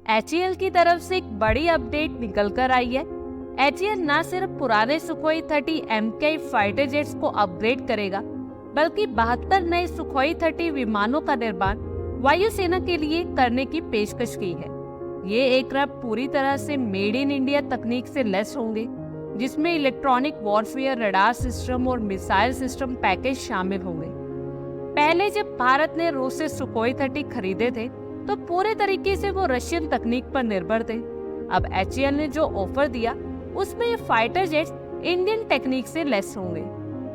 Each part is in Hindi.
HAL की तरफ से एक बड़ी अपडेट निकल कर आई है। HAL न सिर्फ पुराने सुखोई 30 MKI फाइटर जेट्स को अपग्रेड करेगा, बल्कि 72 नए सुखोई 30 विमानों का निर्माण वायुसेना के लिए करने की पेशकश की है। ये एयरक्राफ्ट पूरी तरह से मेड इन इंडिया तकनीक से लैस होंगे, जिसमें इलेक्ट्रॉनिक वॉरफेयर, रडार सिस्टम और मिसाइल सिस्टम पैकेज शामिल होंगे। पहले जब भारत ने रूस से सुखोई 30 खरीदे थे, तो पूरे तरीके से वो रशियन तकनीक पर निर्भर थे। अब HAL ने जो ऑफर दिया, उसमें ये फाइटर जेट्स इंडियन टेक्निक से लैस होंगे,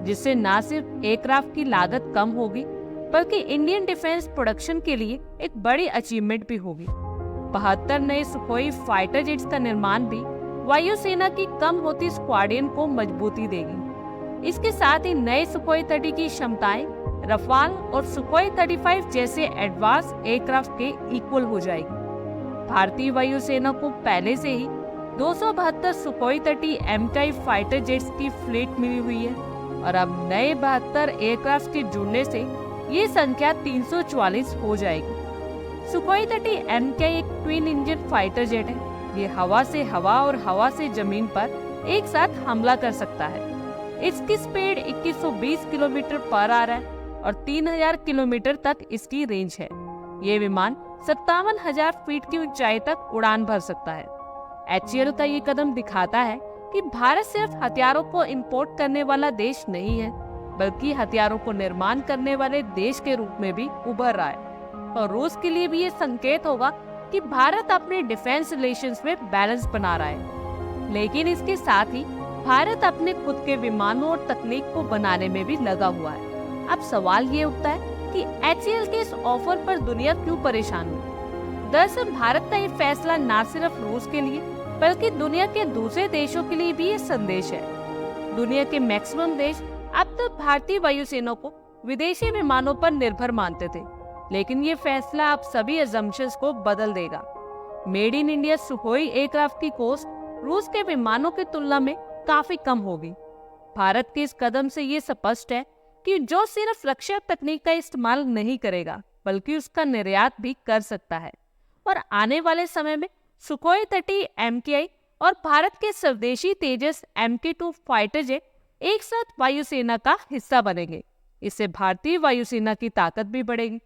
जिससे न सिर्फ एयरक्राफ्ट की लागत कम होगी, बल्कि इंडियन डिफेंस प्रोडक्शन के लिए एक बड़ी अचीवमेंट भी होगी। 72 नए सुखोई फाइटर जेट्स का निर्माण भी वायुसेना की कम होती स्क्वाड्रन को मजबूती देगी। इसके साथ ही नए सुखोई 30 की क्षमताएं रफाल और सुखोई 35 जैसे एडवांस एयरक्राफ्ट के इक्वल हो जाएगी। भारतीय वायुसेना को पहले से ही 272 सुखोई 30 MKI फाइटर जेट्स की फ्लीट मिली हुई है और अब नए 72 एयरक्राफ्ट के जुड़ने से ये संख्या 344 हो जाएगी। सुखोई 30 MKI एक ट्विन इंजन फाइटर जेट है। ये हवा से हवा और हवा से जमीन पर एक साथ हमला कर सकता है। इसकी स्पीड 2120 किलोमीटर पर आवर है और 3000 किलोमीटर तक इसकी रेंज है। ये विमान 57,000 फीट की ऊंचाई तक उड़ान भर सकता है। HAL का ये कदम दिखाता है कि भारत सिर्फ हथियारों को इंपोर्ट करने वाला देश नहीं है, बल्कि हथियारों को निर्माण करने वाले देश के रूप में भी उभर रहा है। और रूस के लिए भी ये संकेत होगा कि भारत अपने डिफेंस रिलेशंस में बैलेंस बना रहा है। लेकिन इसके साथ ही भारत अपने खुद के विमानों और तकनीक को बनाने में भी लगा हुआ है। अब सवाल ये उठता है कि HAL के इस ऑफर पर दुनिया क्यों परेशान हुई? दरअसल भारत का ये फैसला न सिर्फ रूस के लिए, बल्कि दुनिया के दूसरे देशों के लिए भी ये संदेश है। दुनिया के मैक्सिमम देश अब तक भारतीय वायुसेना को विदेशी विमानों पर निर्भर मानते थे, लेकिन ये फैसला अब सभी अजम्पशंस को बदल देगा। Made in India Sukhoi aircraft की कॉस्ट रूस के विमानों की तुलना में काफी कम होगी। भारत के इस कदम से ये स्पष्ट है कि जो सिर्फ रक्षा तकनीक का इस्तेमाल नहीं करेगा, बल्कि उसका निर्यात भी कर सकता है। और आने वाले समय में सुखोई 30 MKI और भारत के स्वदेशी तेजस MK2 फाइटर जेट एक साथ वायुसेना का हिस्सा बनेंगे। इससे भारतीय वायुसेना की ताकत भी बढ़ेगी।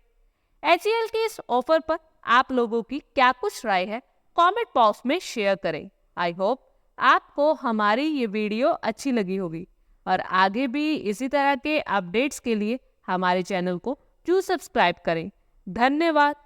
HAL के इस ऑफर पर आप लोगों की क्या कुछ राय है, कमेंट बॉक्स में शेयर करें। आई होप आपको हमारी ये वीडियो अच्छी लगी होगी और आगे भी इसी तरह के अपडेट्स के लिए हमारे चैनल को जरूर सब्सक्राइब करें। धन्यवाद।